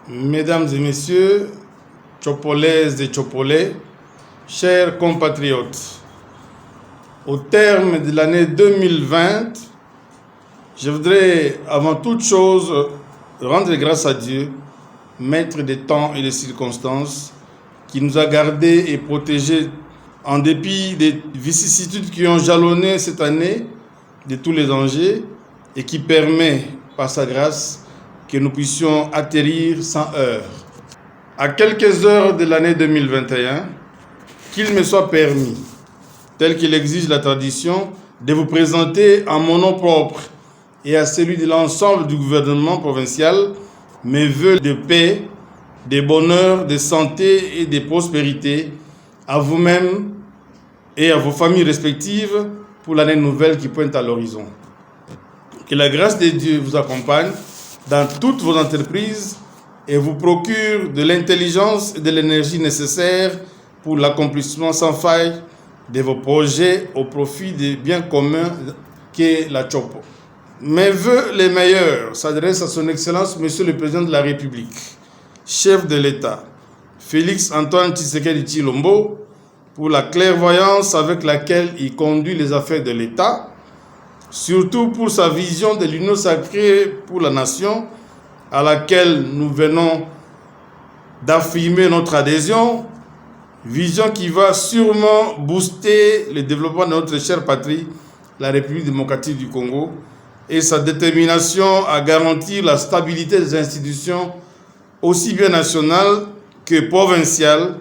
Mesdames et messieurs, Tchopolaises et Tchopolais, chers compatriotes, au terme de l'année 2020, je voudrais avant toute chose rendre grâce à Dieu, maître des temps et des circonstances, qui nous a gardés et protégés en dépit des vicissitudes qui ont jalonné cette année, de tous les dangers, et qui permet, par sa grâce, que nous puissions atterrir sans heurts. À quelques heures de l'année 2021, qu'il me soit permis, tel qu'il exige la tradition, de vous présenter en mon nom propre et à celui de l'ensemble du gouvernement provincial mes vœux de paix, de bonheur, de santé et de prospérité à vous-même et à vos familles respectives pour l'année nouvelle qui pointe à l'horizon. Que la grâce de Dieu vous accompagne dans toutes vos entreprises et vous procure de l'intelligence et de l'énergie nécessaires pour l'accomplissement sans faille de vos projets au profit des biens communs qu'est la Tchopo. Mes vœux les meilleurs s'adressent à son Excellence Monsieur le Président de la République, chef de l'État, Félix Antoine Tshisekedi Tshilombo, pour la clairvoyance avec laquelle il conduit les affaires de l'État, surtout pour sa vision de l'union sacrée pour la nation, à laquelle nous venons d'affirmer notre adhésion, vision qui va sûrement booster le développement de notre chère patrie, la République démocratique du Congo, et sa détermination à garantir la stabilité des institutions aussi bien nationales que provinciales,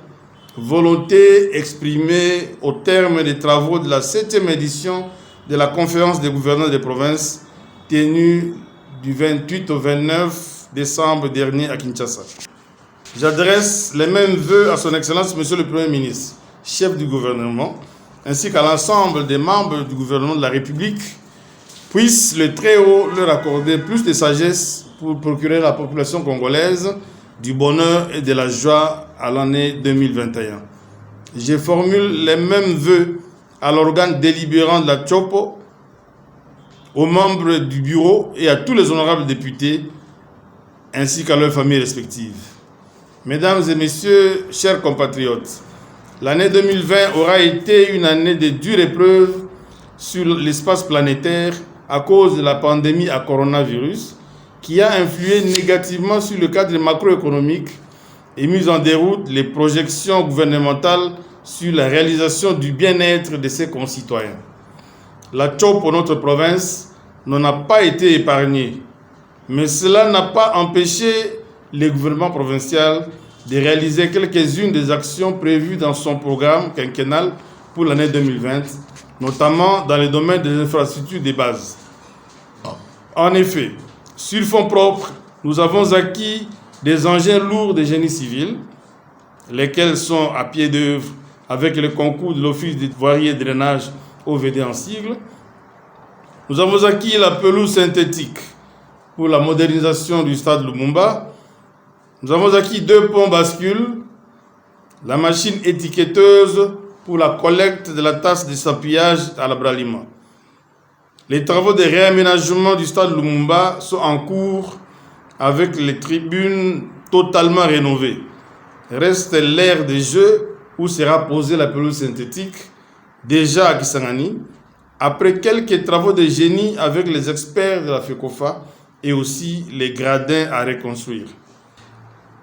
volonté exprimée au terme des travaux de la 7e édition de la conférence des gouverneurs des provinces tenue du 28 au 29 décembre dernier à Kinshasa. J'adresse les mêmes vœux à son Excellence Monsieur le Premier ministre, chef du gouvernement, ainsi qu'à l'ensemble des membres du gouvernement de la République, puisse le Très-Haut leur accorder plus de sagesse pour procurer à la population congolaise du bonheur et de la joie à l'année 2021. Je formule les mêmes vœux à l'organe délibérant de la Tchopo, aux membres du bureau et à tous les honorables députés, ainsi qu'à leurs familles respectives. Mesdames et messieurs, chers compatriotes, l'année 2020 aura été une année de dures épreuves sur l'espace planétaire à cause de la pandémie à coronavirus, qui a influé négativement sur le cadre macroéconomique et mis en déroute les projections gouvernementales sur la réalisation du bien-être de ses concitoyens. La Tchopo pour notre province n'en a pas été épargnée, mais cela n'a pas empêché le gouvernement provincial de réaliser quelques-unes des actions prévues dans son programme quinquennal pour l'année 2020, notamment dans le domaine des infrastructures de base. En effet, sur fonds propres, nous avons acquis des engins lourds de génie civil, lesquels sont à pied d'œuvre avec le concours de l'Office de voirie et drainage OVD en sigle. Nous avons acquis la pelouse synthétique pour la modernisation du stade Lumumba. Nous avons acquis 2 ponts bascules, la machine étiquetteuse pour la collecte de la tasse de sapillage à la Bralima. Les travaux de réaménagement du stade Lumumba sont en cours avec les tribunes totalement rénovées. Reste l'aire des jeux où sera posée la pelouse synthétique, déjà à Kisangani, après quelques travaux de génie avec les experts de la FECOFA et aussi les gradins à reconstruire.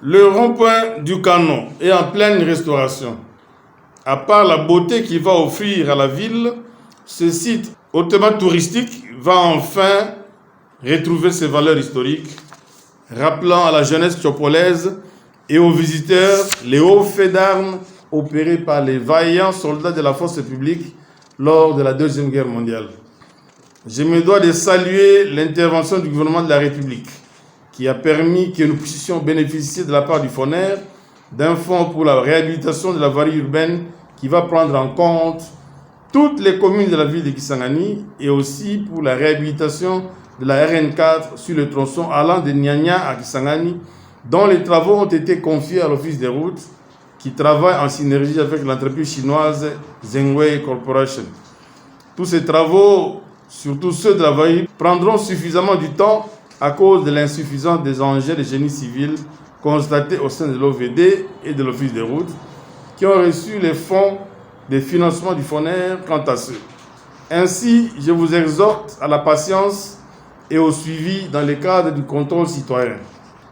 Le rond-point du Canon est en pleine restauration. À part la beauté qu'il va offrir à la ville, ce site hautement touristique va enfin retrouver ses valeurs historiques, rappelant à la jeunesse tchopolaise et aux visiteurs les hauts faits d'armes opérés par les vaillants soldats de la force publique lors de la Deuxième Guerre mondiale. Je me dois de saluer l'intervention du gouvernement de la République qui a permis que nous puissions bénéficier de la part du FONER d'un fonds pour la réhabilitation de la voirie urbaine qui va prendre en compte toutes les communes de la ville de Kisangani et aussi pour la réhabilitation de la RN4 sur le tronçon allant de Nyanya à Kisangani, dont les travaux ont été confiés à l'Office des routes qui travaille en synergie avec l'entreprise chinoise Zhengwei Corporation. Tous ces travaux, surtout ceux de la voirie, prendront suffisamment du temps à cause de l'insuffisance des engins de génie civil constatés au sein de l'OVD et de l'Office des routes qui ont reçu les fonds de financement du FONER quant à ceux. Ainsi, je vous exhorte à la patience et au suivi dans le cadre du contrôle citoyen.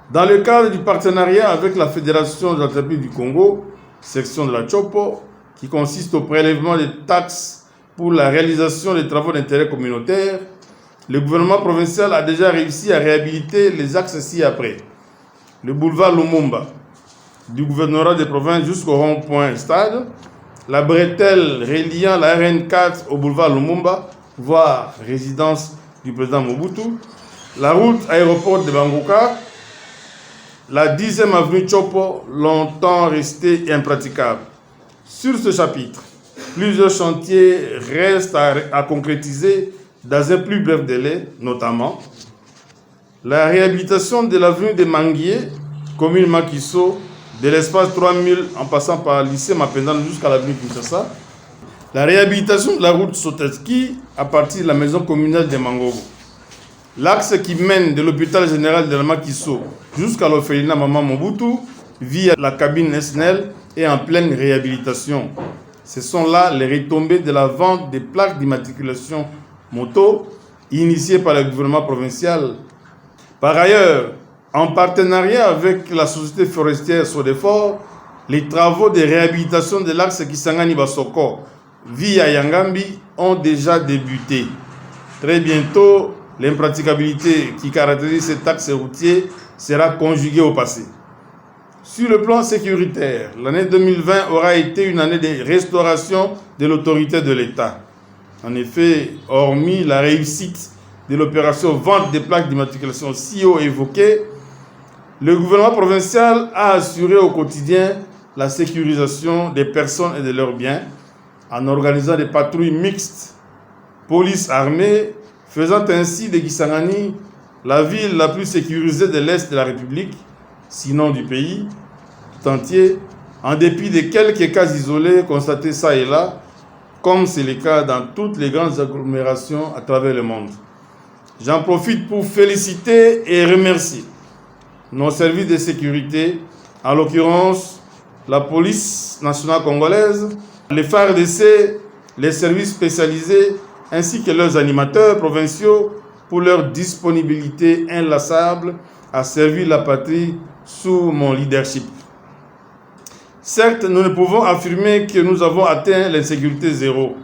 Dans le cadre du partenariat avec la Fédération des entreprises du Congo, section de la Chopo, qui consiste au prélèvement des taxes pour la réalisation des travaux d'intérêt communautaire, le gouvernement provincial a déjà réussi à réhabiliter les axes ci-après. Le boulevard Lumumba, du gouvernorat des provinces jusqu'au rond-point Stade, la bretelle reliant la RN4 au boulevard Lumumba, voire résidence du président Mobutu, la route aéroport de Bangoka, la 10e avenue Chopo, longtemps restée impraticable. Sur ce chapitre, plusieurs chantiers restent à concrétiser dans un plus bref délai, notamment la réhabilitation de l'avenue des Manguiers, commune Makiso, de l'espace 3000 en passant par le lycée Mapendane jusqu'à l'avenue Kinshasa, la réhabilitation de la route Soteski à partir de la maison communale de Mangobo, l'axe qui mène de l'hôpital général de la Makiso jusqu'à l'orphelinat Maman Mobutu via la cabine SNEL est en pleine réhabilitation. Ce sont là les retombées de la vente des plaques d'immatriculation moto initiée par le gouvernement provincial. Par ailleurs, en partenariat avec la société forestière Sodefort, les travaux de réhabilitation de l'axe Kisangani-Basoko via Yangambi ont déjà débuté. Très bientôt, l'impraticabilité qui caractérise cet axe routier sera conjuguée au passé. Sur le plan sécuritaire, l'année 2020 aura été une année de restauration de l'autorité de l'État. En effet, hormis la réussite de l'opération vente des plaques d'immatriculation si haut évoquée, le gouvernement provincial a assuré au quotidien la sécurisation des personnes et de leurs biens en organisant des patrouilles mixtes, police armée, faisant ainsi de Kisangani la ville la plus sécurisée de l'Est de la République, sinon du pays tout entier, en dépit de quelques cas isolés constatés ça et là, comme c'est le cas dans toutes les grandes agglomérations à travers le monde. J'en profite pour féliciter et remercier nos services de sécurité, en l'occurrence la police nationale congolaise, les FARDC, les services spécialisés, ainsi que leurs animateurs provinciaux pour leur disponibilité inlassable à servir la patrie sous mon leadership. Certes, nous ne pouvons affirmer que nous avons atteint l'insécurité zéro,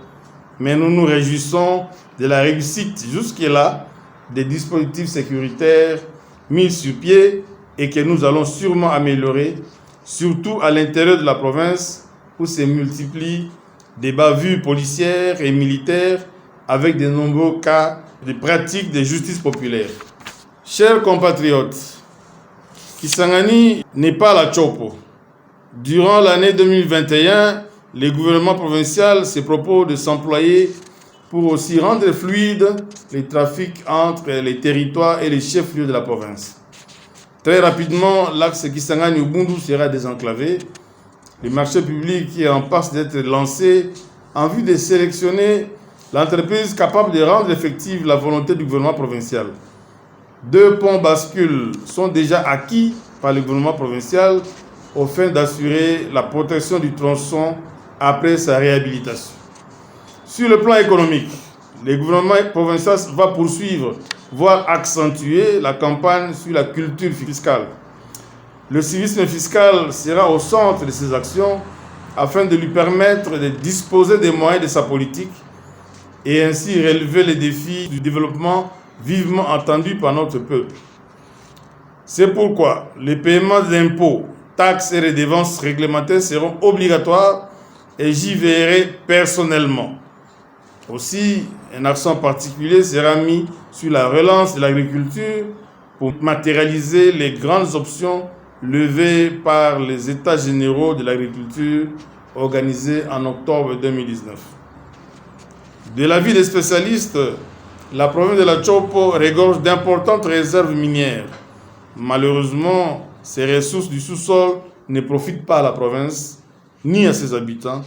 mais nous nous réjouissons de la réussite jusque-là des dispositifs sécuritaires mis sur pied et que nous allons sûrement améliorer, surtout à l'intérieur de la province où se multiplient des bavures policières et militaires avec de nombreux cas de pratiques de justice populaire. Chers compatriotes, Kisangani n'est pas la Chopo. Durant l'année 2021, le gouvernement provincial se propose de s'employer pour aussi rendre fluide les trafics entre les territoires et les chefs-lieux de la province. Très rapidement, l'axe Kisangani-Ubundu sera désenclavé. Le marché public est en passe d'être lancé en vue de sélectionner l'entreprise capable de rendre effective la volonté du gouvernement provincial. 2 ponts bascules sont déjà acquis par le gouvernement provincial au fin d'assurer la protection du tronçon après sa réhabilitation. Sur le plan économique, le gouvernement provincial va poursuivre, voire accentuer la campagne sur la culture fiscale. Le civisme fiscal sera au centre de ses actions afin de lui permettre de disposer des moyens de sa politique et ainsi relever les défis du développement vivement entendus par notre peuple. C'est pourquoi les paiements d'impôts, taxes et redevances réglementées seront obligatoires et j'y veillerai personnellement. Aussi, un accent particulier sera mis sur la relance de l'agriculture pour matérialiser les grandes options levées par les États généraux de l'agriculture organisés en octobre 2019. De l'avis des spécialistes, la province de la Chopo regorge d'importantes réserves minières. Malheureusement, ces ressources du sous-sol ne profitent pas à la province ni à ses habitants,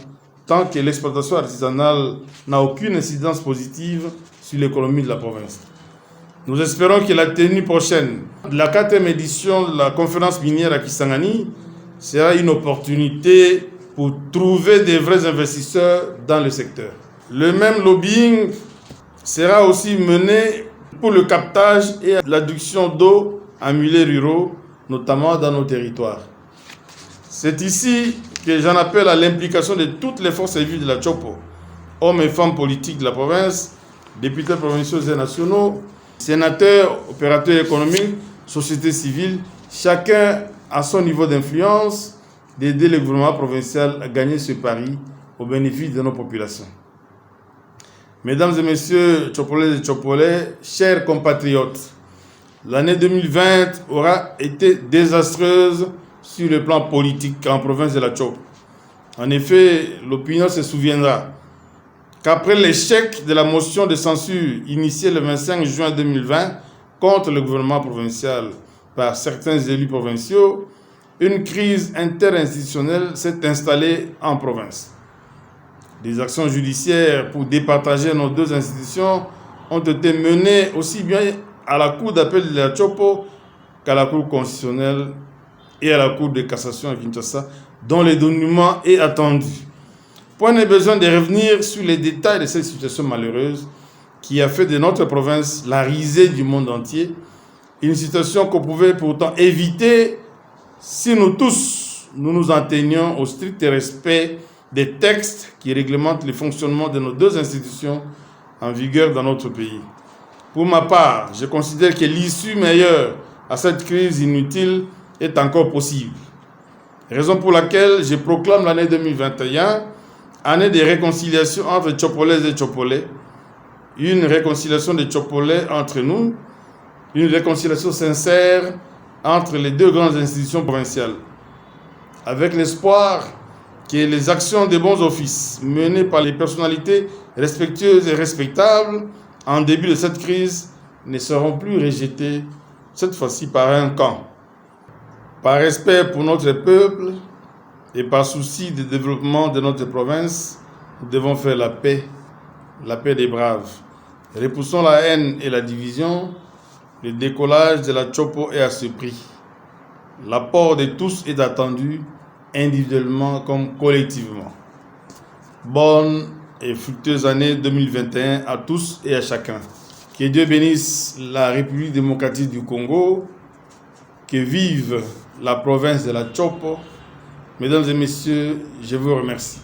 tant que l'exploitation artisanale n'a aucune incidence positive sur l'économie de la province. Nous espérons que la tenue prochaine de la 4e édition de la conférence minière à Kisangani sera une opportunité pour trouver des vrais investisseurs dans le secteur. Le même lobbying sera aussi mené pour le captage et l'adduction d'eau en milieux ruraux, notamment dans nos territoires. C'est ici que j'en appelle à l'implication de toutes les forces vives de la Tchopo, hommes et femmes politiques de la province, députés provinciaux et nationaux, sénateurs, opérateurs économiques, société civile, chacun à son niveau d'influence, d'aider le gouvernement provincial à gagner ce pari au bénéfice de nos populations. Mesdames et messieurs Tchopolais et Tchopolais, chers compatriotes, l'année 2020 aura été désastreuse sur le plan politique en province de la Tchop. En effet, l'opinion se souviendra qu'après l'échec de la motion de censure initiée le 25 juin 2020 contre le gouvernement provincial par certains élus provinciaux, une crise interinstitutionnelle s'est installée en province. Des actions judiciaires pour départager nos deux institutions ont été menées aussi bien à la Cour d'appel de la Tchopo qu'à la Cour constitutionnelle et à la Cour de cassation à Kinshasa, dont le dénouement est attendu. Point n'est besoin de revenir sur les détails de cette situation malheureuse qui a fait de notre province la risée du monde entier, une situation qu'on pouvait pourtant éviter si nous tous nous en tenions au strict respect des textes qui réglementent le fonctionnement de nos deux institutions en vigueur dans notre pays. Pour ma part, je considère que l'issue meilleure à cette crise inutile est encore possible. Raison pour laquelle je proclame l'année 2021 année de réconciliation entre Tchopolais et Tchopolais, une réconciliation de Tchopolais entre nous, une réconciliation sincère entre les deux grandes institutions provinciales, avec l'espoir que les actions de bons offices menées par les personnalités respectueuses et respectables en début de cette crise ne seront plus rejetées, cette fois-ci par un camp. Par respect pour notre peuple et par souci de développement de notre province, nous devons faire la paix des braves. Repoussons la haine et la division. Le décollage de la Tchopo est à ce prix. L'apport de tous est attendu, individuellement comme collectivement. Bonne et fructueuse année 2021 à tous et à chacun. Que Dieu bénisse la République démocratique du Congo, que vive la province de la Tchopo. Mesdames et messieurs, je vous remercie.